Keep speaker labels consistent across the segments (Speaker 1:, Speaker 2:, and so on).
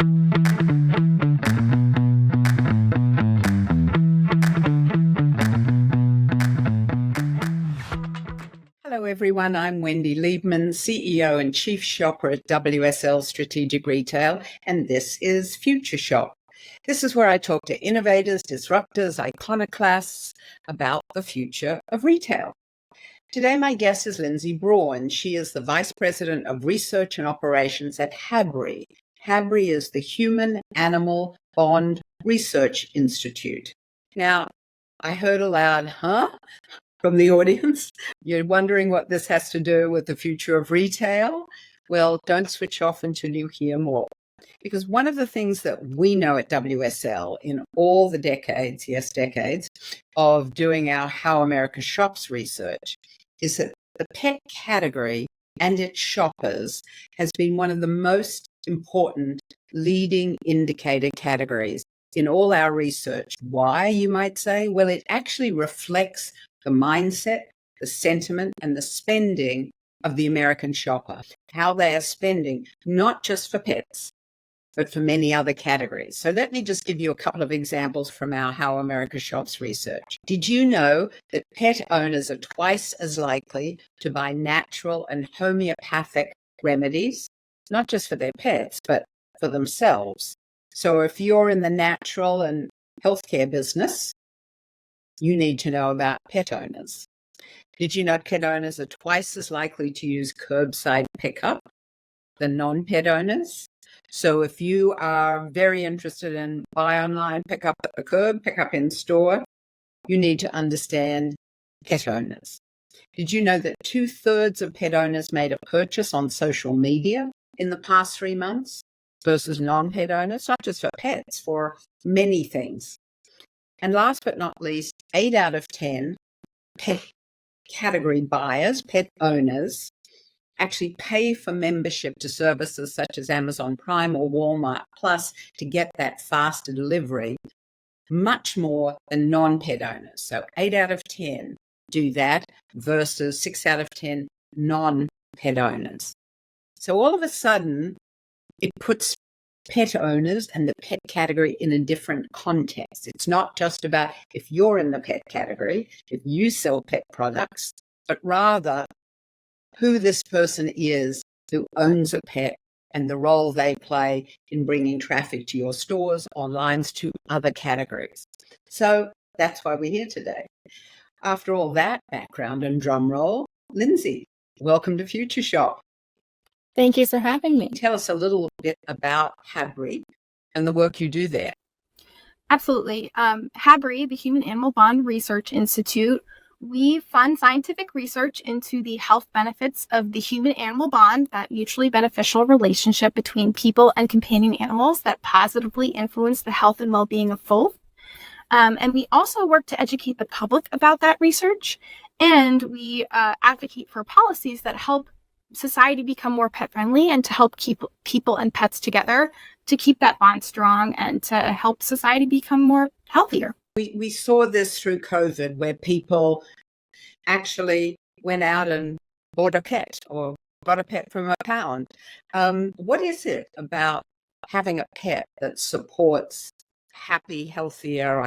Speaker 1: Hello everyone, I'm Wendy Liebmann, CEO and Chief Shopper at WSL Strategic Retail, and this is Future Shop. This is where I talk to innovators, disruptors, iconoclasts about the future of retail. Today my guest is Lindsey Braun. She is the Vice President of Research and Operations at HABRI. HABRI is the Human Animal Bond Research Institute. Now, I heard aloud, from the audience. You're wondering what this has to do with the future of retail? Well, don't switch off until you hear more. Because one of the things that we know at WSL in all the decades of doing our How America Shops research is that the pet category and its shoppers has been one of the most important leading indicator categories in all our research. Why, you might say? Well, it actually reflects the mindset, the sentiment, and the spending of the American shopper, how they are spending, not just for pets, but for many other categories. So let me just give you a couple of examples from our How America Shops research. Did you know that pet owners are twice as likely to buy natural and homeopathic remedies, not just for their pets, but for themselves? So if you're in the natural and healthcare business, you need to know about pet owners. Did you know pet owners are twice as likely to use curbside pickup than non-pet owners? So if you are very interested in buy online, pick up at the curb, pick up in store, you need to understand pet owners. Did you know that 2/3 of pet owners made a purchase on social media in the past 3 months versus non-pet owners? Not just for pets, for many things. And last but not least, 8 out of 10 pet category buyers, pet owners, actually pay for membership to services such as Amazon Prime or Walmart Plus to get that faster delivery, much more than non-pet owners. So 8 out of 10 do that versus 6 out of 10 non-pet owners. So all of a sudden, it puts pet owners and the pet category in a different context. It's not just about if you're in the pet category, if you sell pet products, but rather who this person is who owns a pet and the role they play in bringing traffic to your stores or lines to other categories. So that's why we're here today. After all that background and drum roll, Lindsey, welcome to Future Shop.
Speaker 2: Thank you for having me.
Speaker 1: Tell us a little bit about HABRI and the work you do there.
Speaker 2: Absolutely. HABRI, the Human Animal Bond Research Institute, we fund scientific research into the health benefits of the human-animal bond, that mutually beneficial relationship between people and companion animals that positively influence the health and well-being of both. And we also work to educate the public about that research, and we advocate for policies that help society become more pet friendly and to help keep people and pets together, to keep that bond strong and to help society become more healthier.
Speaker 1: We saw this through COVID, where people actually went out and bought a pet or got a pet from a pound. What is it about having a pet that supports healthier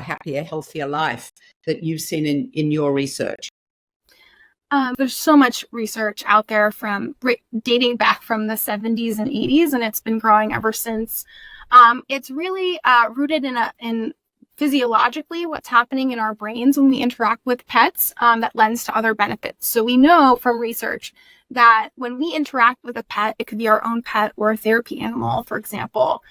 Speaker 1: life that you've seen in your research?
Speaker 2: There's so much research out there from dating back from the 70s and 80s, and it's been growing ever since. It's really rooted in physiologically what's happening in our brains when we interact with pets that lends to other benefits. So we know from research that when we interact with a pet, it could be our own pet or a therapy animal, for example,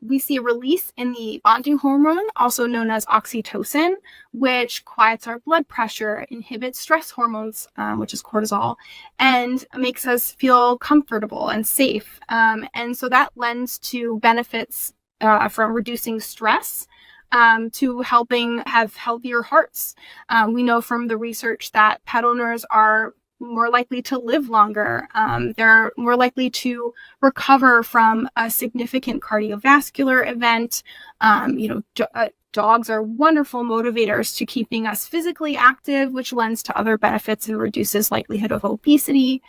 Speaker 2: we see a release in the bonding hormone, also known as oxytocin, which quiets our blood pressure, inhibits stress hormones, which is cortisol, and makes us feel comfortable and safe. And so that lends to benefits from reducing stress, to helping have healthier hearts. We know from the research that pet owners are more likely to live longer. They're more likely to recover from a significant cardiovascular event. Dogs are wonderful motivators to keeping us physically active, which lends to other benefits and reduces likelihood of obesity.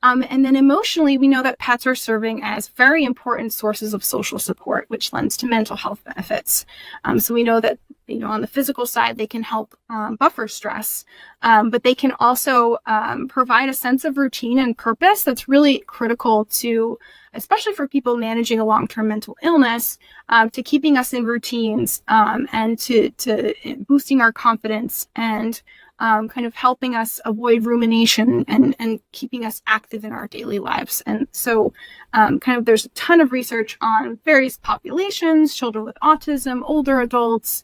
Speaker 2: And then emotionally, we know that pets are serving as very important sources of social support, which lends to mental health benefits. So we know that, on the physical side, they can help buffer stress, but they can also provide a sense of routine and purpose that's really critical to, especially for people managing a long-term mental illness, to keeping us in routines and to boosting our confidence and kind of helping us avoid rumination and keeping us active in our daily lives. And so there's a ton of research on various populations, children with autism, older adults,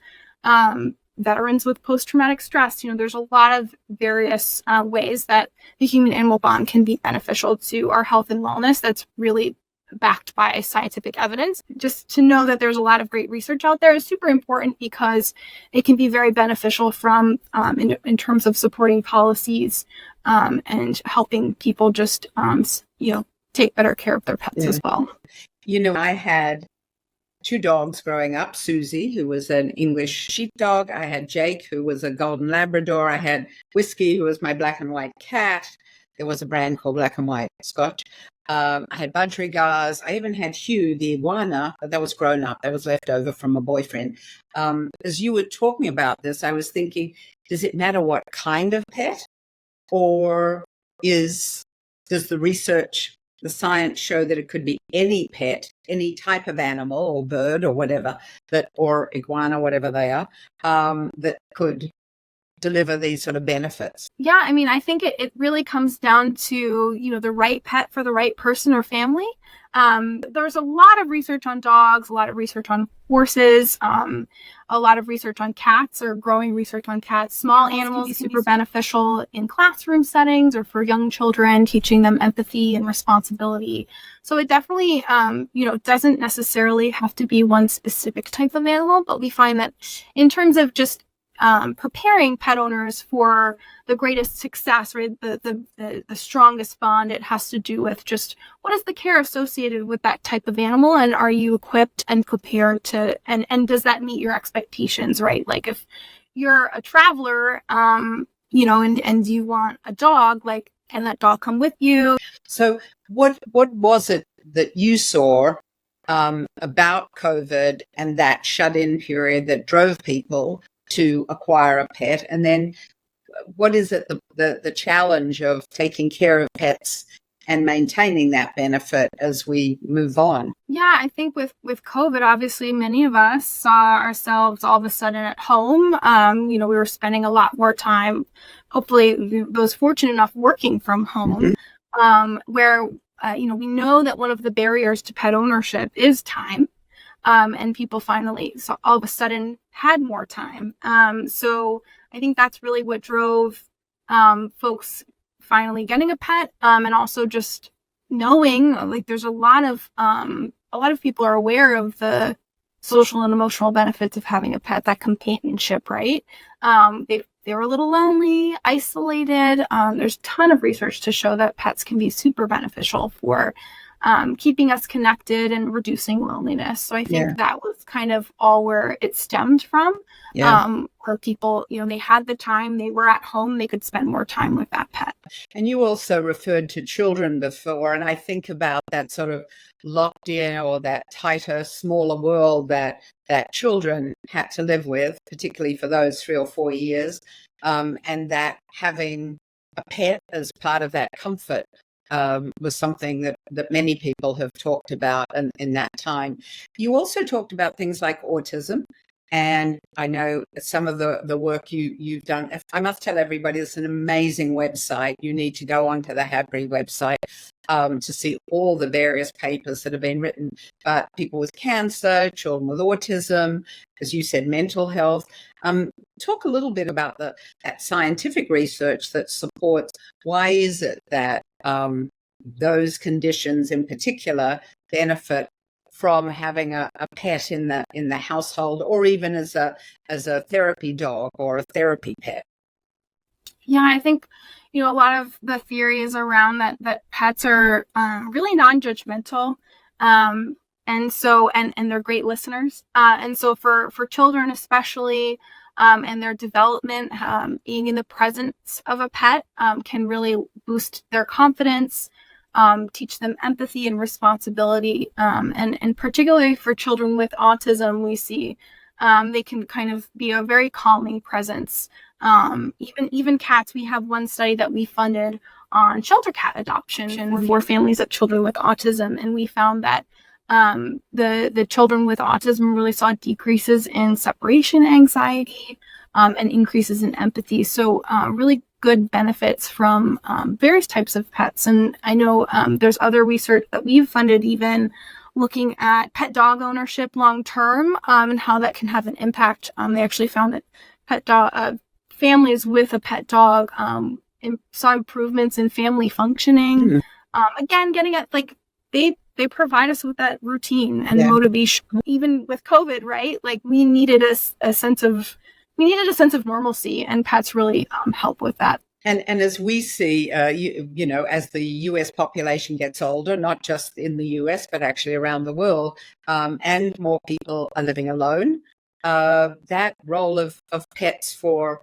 Speaker 2: veterans with post-traumatic stress. There's a lot of various ways that the human-animal bond can be beneficial to our health and wellness that's really backed by scientific evidence. Just to know that there's a lot of great research out there is super important because it can be very beneficial from in terms of supporting policies and helping people just take better care of their pets as well.
Speaker 1: I had 2 dogs growing up, Susie, who was an English sheepdog. I had Jake, who was a golden Labrador. I had Whiskey, who was my black and white cat. There was a brand called Black and White Scotch. I had Budgerigars. I even had Hugh, the iguana, but that was grown up. That was left over from a boyfriend. As you were talking about this, I was thinking, does it matter what kind of pet? Or does the research, the science show that it could be any pet, any type of animal or bird or whatever, or iguana, whatever they are, that could deliver these sort of benefits?
Speaker 2: Yeah, I think it really comes down to, the right pet for the right person or family. There's a lot of research on dogs, a lot of research on horses, a lot of research on cats or growing research on cats. Small animals can be super beneficial in classroom settings or for young children, teaching them empathy and responsibility. So it definitely, doesn't necessarily have to be one specific type of animal, but we find that in terms of just preparing pet owners for the greatest success, right? The strongest bond, it has to do with just what is the care associated with that type of animal, and are you equipped and prepared to, and does that meet your expectations, right? Like if you're a traveler, and you want a dog, like, can that dog come with you?
Speaker 1: So what was it that you saw about COVID and that shut-in period that drove people to acquire a pet? And then what is it, the challenge of taking care of pets and maintaining that benefit as we move on?
Speaker 2: Yeah, I think with COVID, obviously many of us saw ourselves all of a sudden at home. We were spending a lot more time, hopefully those fortunate enough, working from home, where we know that one of the barriers to pet ownership is time. And people finally, so all of a sudden, had more time. So I think that's really what drove folks finally getting a pet, and also just knowing, like, there's a lot of people are aware of the social and emotional benefits of having a pet, that companionship, right? They were a little lonely, isolated. There's a ton of research to show that pets can be super beneficial for keeping us connected and reducing loneliness. So I think that was kind of all where it stemmed from. Where people, they had the time, they were at home, they could spend more time with that pet.
Speaker 1: And you also referred to children before, and I think about that sort of locked in or that tighter, smaller world that children had to live with, particularly for those 3 or 4 years, and that having a pet as part of that comfort was something that many people have talked about in that time. You also talked about things like autism, and I know some of the work you've done. I must tell everybody, it's an amazing website. You need to go onto the HABRI website to see all the various papers that have been written about people with cancer, children with autism, as you said, mental health. Talk a little bit about that scientific research that supports why is it that those conditions in particular benefit from having a pet in the household, or even as a therapy dog or a therapy pet.
Speaker 2: Yeah, I think a lot of the theory is around that pets are really non-judgmental, and so and they're great listeners, and so for children especially, and their development, being in the presence of a pet can really boost their confidence. teach them empathy and responsibility. And particularly for children with autism, we see they can kind of be a very calming presence. Even cats, we have one study that we funded on shelter cat adoption for families of children with autism. And we found that the children with autism really saw decreases in separation anxiety and increases in empathy. So really good benefits from various types of pets. And I know there's other research that we've funded even looking at pet dog ownership long term and how that can have an impact. They actually found that pet dog families with a pet dog saw improvements in family functioning. Again, getting at like they provide us with that routine and motivation. Even with COVID, right? Like we needed a sense of normalcy, and pets really help with that.
Speaker 1: And as we see, you know, as the US population gets older, not just in the US, but actually around the world, and more people are living alone, that role of pets for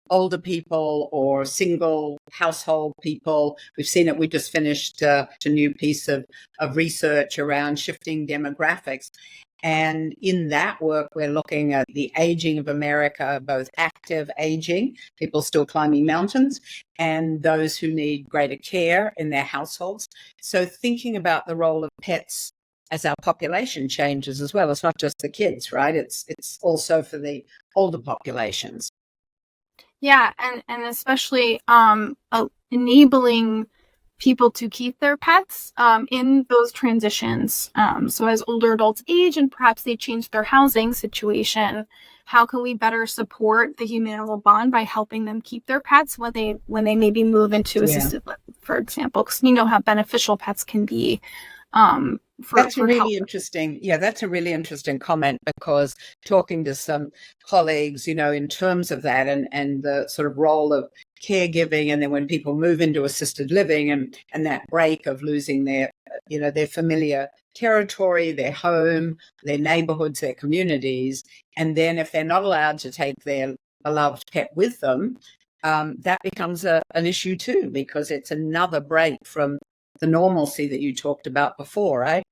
Speaker 1: older people or single household people, we've seen it. We just finished a new piece of research around shifting demographics. And in that work, we're looking at the aging of America, both active aging, people still climbing mountains, and those who need greater care in their households. So thinking about the role of pets as our population changes as well. It's not just the kids, right? It's also for the older populations.
Speaker 2: Yeah, and especially enabling people to keep their pets in those transitions. So as older adults age and perhaps they change their housing situation, how can we better support the human-animal bond by helping them keep their pets when they maybe move into assisted living, for example? Because we know how beneficial pets can be. That's a really interesting. Yeah, that's a really interesting comment, because talking to some colleagues, you know, in terms of that and the sort of role of caregiving, and then when people move into assisted living and that break of losing their, you know, their familiar territory, their home, their neighborhoods, their communities, and then if they're not allowed to take their beloved pet with them, that becomes an issue too, because it's another break from the normalcy that you talked about before, right?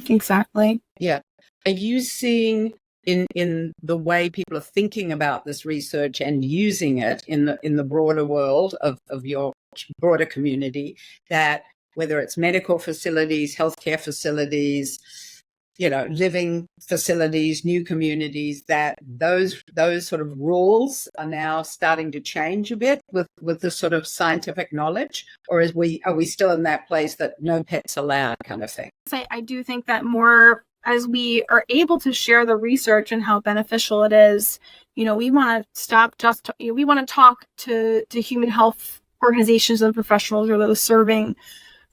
Speaker 2: Exactly.
Speaker 1: Yeah. Are you seeing in the way people are thinking about this research and using it in the broader world of your broader community, that whether it's medical facilities, healthcare facilities, you know, living facilities, new communities, that those sort of rules are now starting to change a bit with the sort of scientific knowledge? Or are we still in that place that no pets allowed kind of thing?
Speaker 2: I do think that more as we are able to share the research and how beneficial it is, you know, we want to we want to talk to human health organizations and professionals, or those serving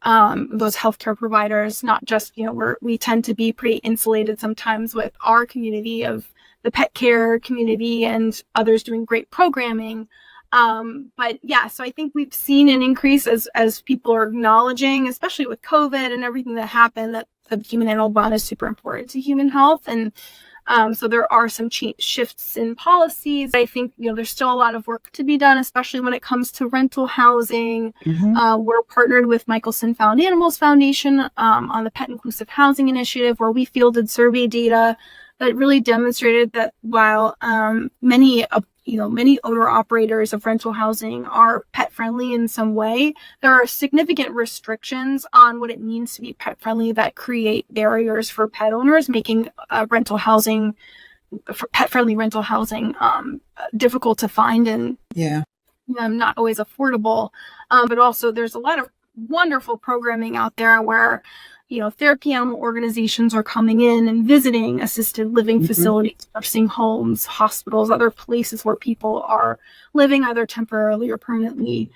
Speaker 2: those healthcare providers, not just, you know, we tend to be pretty insulated sometimes with our community of the pet care community and others doing great programming. But yeah, so I think we've seen an increase as people are acknowledging, especially with COVID and everything that happened, that the human animal bond is super important to human health. And so there are some shifts in policies. I think, you know, there's still a lot of work to be done, especially when it comes to rental housing. We're partnered with Michelson Found Animals Foundation on the Pet Inclusive Housing Initiative, where we fielded survey data that really demonstrated that while many owner-operators of rental housing are pet-friendly in some way, there are significant restrictions on what it means to be pet-friendly that create barriers for pet owners, making pet-friendly rental housing difficult to find and not always affordable. But also there's a lot of wonderful programming out there where, you know, therapy animal organizations are coming in and visiting assisted living facilities, nursing homes, hospitals, other places where people are living either temporarily or permanently.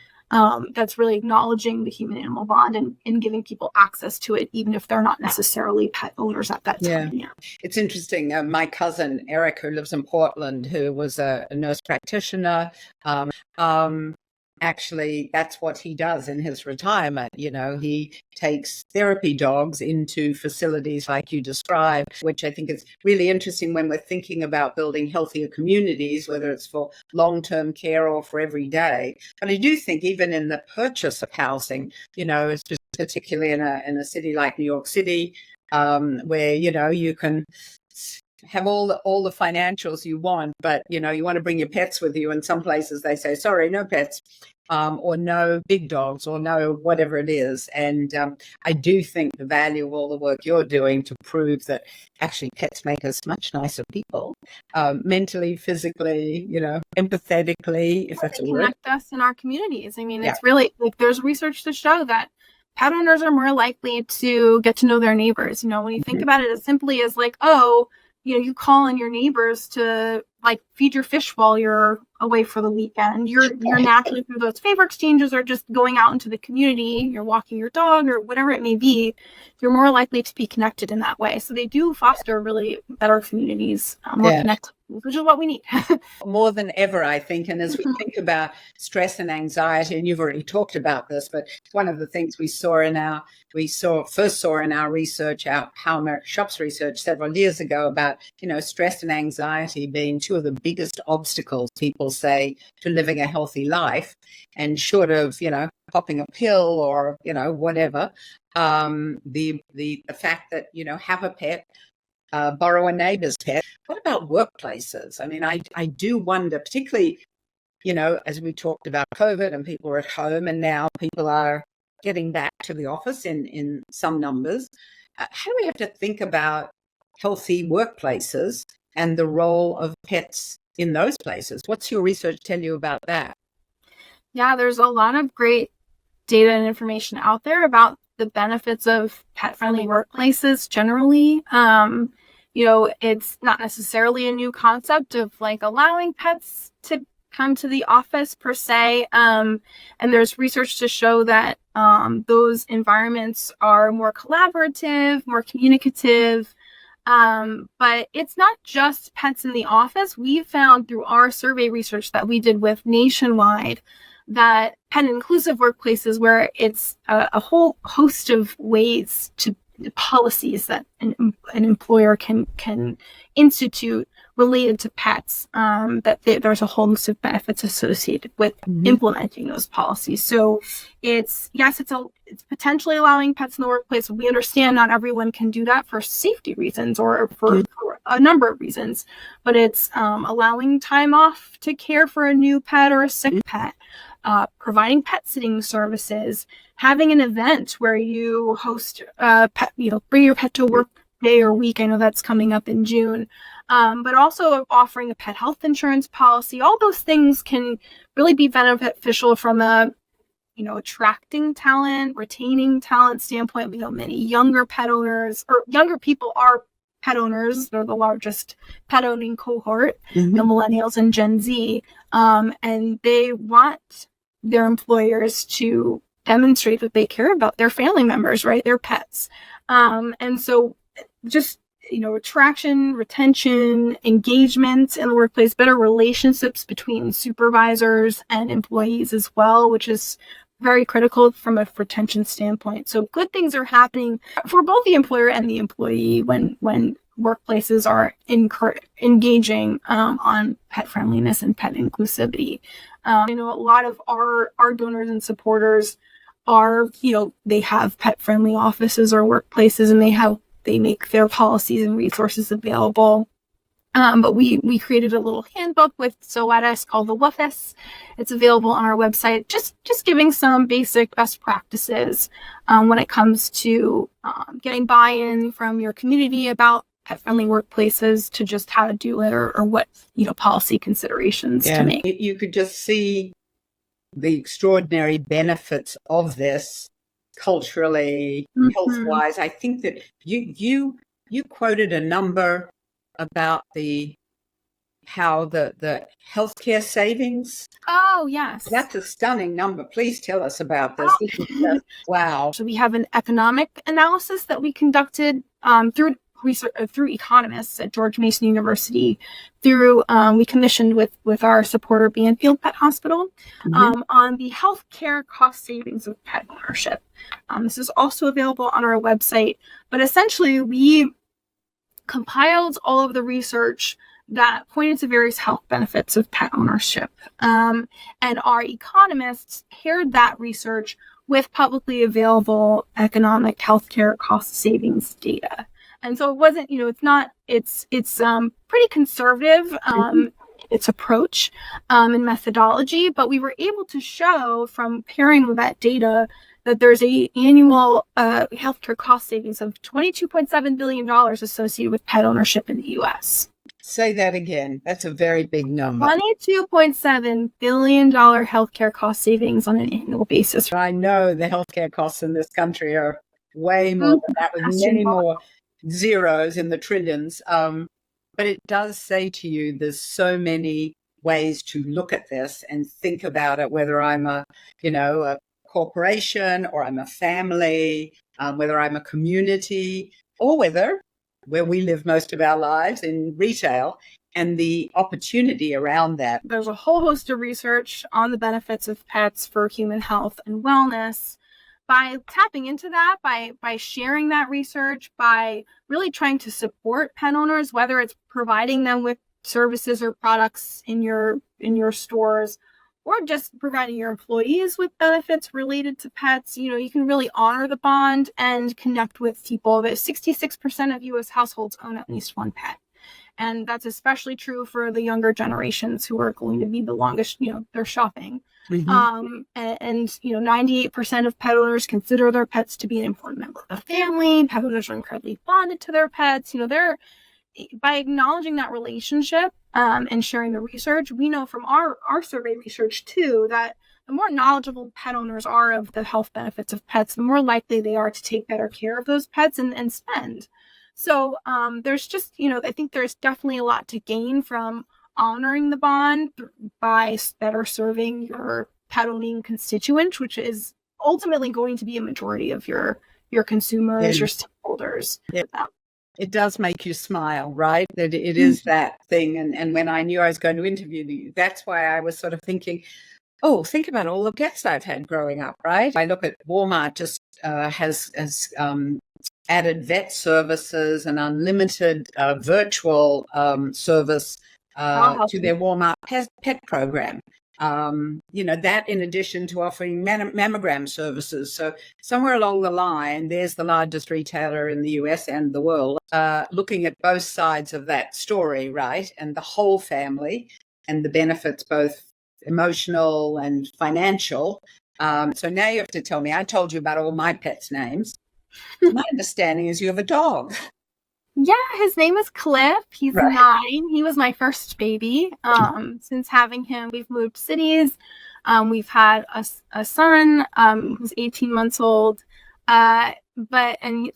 Speaker 2: That's really acknowledging the human-animal bond and giving people access to it, even if they're not necessarily pet owners at that time. Yeah.
Speaker 1: It's interesting. My cousin, Eric, who lives in Portland, who was a nurse practitioner, actually, that's what he does in his retirement. He takes therapy dogs into facilities like you described, which I think is really interesting when we're thinking about building healthier communities, whether it's for long-term care or for every day. But I do think even in the purchase of housing, particularly in a city like New York City, where, you can have all the financials you want, but you want to bring your pets with you. In some places they say, sorry, no pets, or no big dogs, or no whatever it is. And I do think the value of all the work you're doing to prove that actually pets make us much nicer people, mentally, physically, empathetically, if that's a word.
Speaker 2: Connect us in our communities. I mean, it's really like there's research to show that pet owners are more likely to get to know their neighbors. When you think about it as simply as like, oh, you call on your neighbors to like feed your fish while you're away for the weekend. You're naturally through those favor exchanges or just going out into the community, you're walking your dog or whatever it may be, you're more likely to be connected in that way. So they do foster really better communities, more connected, which is what we need.
Speaker 1: More than ever, I think. And as we think about stress and anxiety, and you've already talked about this, but one of the things we first saw in our research, How America Shops research several years ago about, stress and anxiety being two of the biggest obstacles people say to living a healthy life, and short of, popping a pill or, whatever, the fact that, have a pet, borrow a neighbor's pet. What about workplaces? I mean, I do wonder, particularly, as we talked about COVID and people are at home and now people are getting back to the office in some numbers. How do we have to think about healthy workplaces and the role of pets in those places? What's your research tell you about that?
Speaker 2: Yeah, there's a lot of great data and information out there about the benefits of pet-friendly workplaces generally. It's not necessarily a new concept of like allowing pets to come to the office per se. And there's research to show that those environments are more collaborative, more communicative. But it's not just pets in the office. We found through our survey research that we did with Nationwide that pet inclusive workplaces where it's a whole host of ways to policies that an employer can institute related to pets, there's a whole host of benefits associated with implementing those policies. So it's potentially allowing pets in the workplace. We understand not everyone can do that for safety reasons or for a number of reasons, but it's allowing time off to care for a new pet or a sick pet, providing pet sitting services, having an event where you host pet, bring your pet to work day or week. I know that's coming up in June. But also offering a pet health insurance policy. All those things can really be beneficial from a, attracting talent, retaining talent standpoint. We know many younger pet owners or younger people are pet owners. They're the largest pet owning cohort, the millennials and Gen Z. And they want their employers to demonstrate that they care about their family members, right? Their pets. And so just, attraction, retention, engagement in the workplace, better relationships between supervisors and employees as well, which is very critical from a retention standpoint. So good things are happening for both the employer and the employee when workplaces are engaging on pet friendliness and pet inclusivity. A lot of our donors and supporters are, they have pet friendly offices or workplaces, and they make their policies and resources available. But we created a little handbook with Zoetis called the WFIS. It's available on our website, just giving some basic best practices when it comes to getting buy-in from your community about pet-friendly workplaces to just how to do it or what, policy considerations to make.
Speaker 1: You could just see the extraordinary benefits of this culturally, health-wise. I think that you quoted a number about how the healthcare savings.
Speaker 2: Oh, yes.
Speaker 1: That's a stunning number. Please tell us about this. This is just, wow.
Speaker 2: So we have an economic analysis that we conducted through research through economists at George Mason University. We commissioned with our supporter Banfield Pet Hospital on the healthcare cost savings of pet ownership. This is also available on our website, but essentially we compiled all of the research that pointed to various health benefits of pet ownership. And our economists paired that research with publicly available economic healthcare cost savings data. And so it wasn't, it's pretty conservative, its approach and methodology, but we were able to show from pairing with that data that there's a annual healthcare cost savings of $22.7 billion associated with pet ownership in the U.S.
Speaker 1: Say that again. That's a very big number.
Speaker 2: $22.7 billion healthcare cost savings on an annual basis.
Speaker 1: I know the healthcare costs in this country are way more than that, with many more zeros in the trillions. But it does say to you, there's so many ways to look at this and think about it, whether I'm a corporation or I'm a family, whether I'm a community, or where we live most of our lives in retail, and the opportunity around that.
Speaker 2: There's a whole host of research on the benefits of pets for human health and wellness. By tapping into that, by sharing that research, by really trying to support pet owners, whether it's providing them with services or products in your stores, or just providing your employees with benefits related to pets, you can really honor the bond and connect with people. But 66% of U.S. households own at least one pet. And that's especially true for the younger generations who are going to be the longest, they're shopping. And 98% of pet owners consider their pets to be an important member of the family. Pet owners are incredibly bonded to their pets. By acknowledging that relationship and sharing the research, we know from our survey research too that the more knowledgeable pet owners are of the health benefits of pets, the more likely they are to take better care of those pets and spend. So there's just, I think there's definitely a lot to gain from honoring the bond by better serving your pet owning constituent, which is ultimately going to be a majority of your consumers, your stakeholders.
Speaker 1: Yeah. It does make you smile, right? That it is that thing. And when I knew I was going to interview you, that's why I was sort of thinking, think about all the guests I've had growing up, right? I look at Walmart just has added vet services and unlimited virtual service to their Walmart pet program. That in addition to offering mammogram services. So somewhere along the line, there's the largest retailer in the US and the world looking at both sides of that story, right? And the whole family and the benefits, both emotional and financial. So now you have to tell me, I told you about all my pets' names. My understanding is you have a dog.
Speaker 2: Yeah, his name is Cliff. He's 9. He was my first baby. Since having him, we've moved cities. We've had a son who's 18 months old. And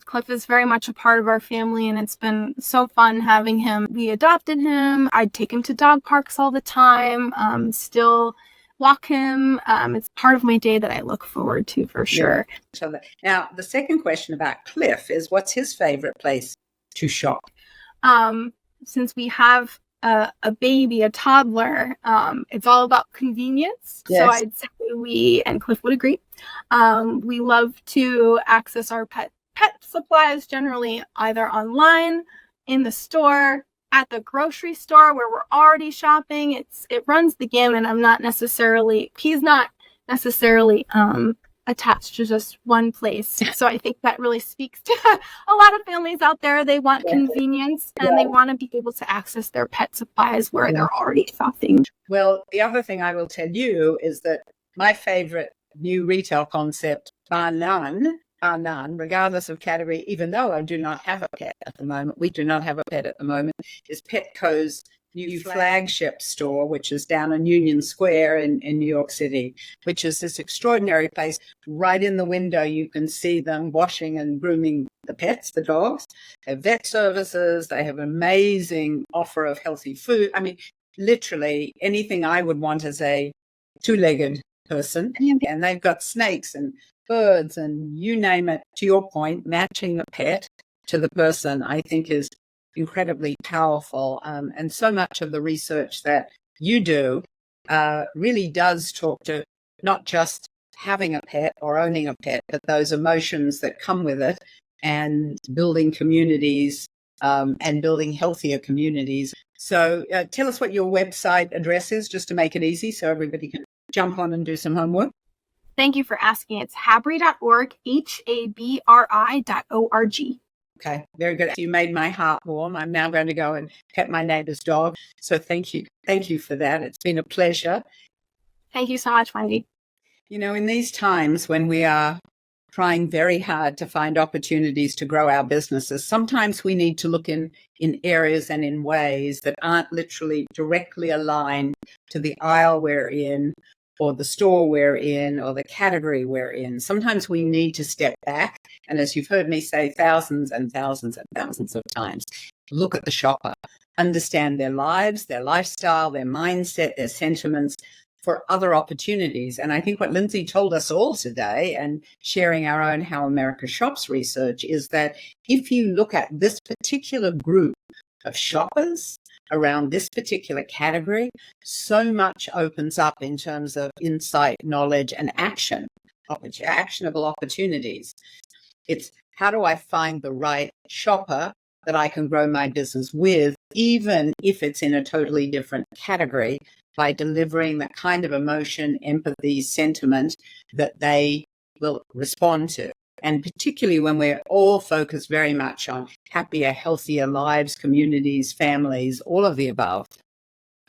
Speaker 2: Cliff is very much a part of our family, and it's been so fun having him. We adopted him. I'd take him to dog parks all the time. Still walk him. It's part of my day that I look forward to for sure.
Speaker 1: Yeah. Now, the second question about Cliff is, what's his favorite place to shop?
Speaker 2: Since we have a baby, a toddler, it's all about convenience. Yes. So I'd say we, and Cliff would agree, we love to access our pet supplies generally either online, in the store, at the grocery store where we're already shopping. It runs the gamut. He's not necessarily attached to just one place. So I think that really speaks to a lot of families out there. They want convenience and they want to be able to access their pet supplies where they're already shopping.
Speaker 1: Well, the other thing I will tell you is that my favorite new retail concept, bar none, regardless of category, even though I do not have a pet at the moment, we do not have a pet at the moment, is Petco's new flagship store, which is down in Union Square in New York City, which is this extraordinary place. Right in the window, you can see them washing and grooming the pets, the dogs. They have vet services. They have an amazing offer of healthy food. I mean, literally anything I would want as a two-legged person. And they've got snakes and birds and you name it, to your point, matching the pet. to the person, I think is incredibly powerful. And so much of the research that you do really does talk to not just having a pet or owning a pet, but those emotions that come with it, and building communities and building healthier communities. So tell us what your website address is, just to make it easy so everybody can jump on and do some homework.
Speaker 2: Thank you for asking. It's habri.org, HABRI.org.
Speaker 1: Okay, very good. You made my heart warm. I'm now going to go and pet my neighbor's dog. So thank you. Thank you for that. It's been a pleasure.
Speaker 2: Thank you so much, Wendy.
Speaker 1: You know, in these times when we are trying very hard to find opportunities to grow our businesses, sometimes we need to look in areas and in ways that aren't literally directly aligned to the aisle we're in, or the store we're in, or the category we're in. Sometimes we need to step back. And as you've heard me say thousands and thousands and thousands of times, look at the shopper, understand their lives, their lifestyle, their mindset, their sentiments, for other opportunities. And I think what Lindsey told us all today, and sharing our own How America Shops research, is that if you look at this particular group of shoppers around this particular category, so much opens up in terms of insight, knowledge, and actionable opportunities. It's how do I find the right shopper that I can grow my business with, even if it's in a totally different category, by delivering that kind of emotion, empathy, sentiment that they will respond to. And particularly when we're all focused very much on happier, healthier lives, communities, families, all of the above.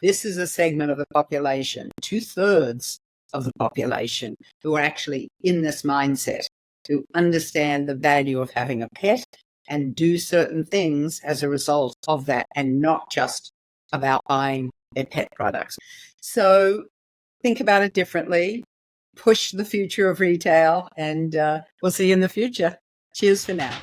Speaker 1: This is a segment of the population, 2/3 of the population, who are actually in this mindset, who understand the value of having a pet and do certain things as a result of that, and not just about buying their pet products. So think about it differently, push the future of retail, and we'll see you in the future. Cheers for now.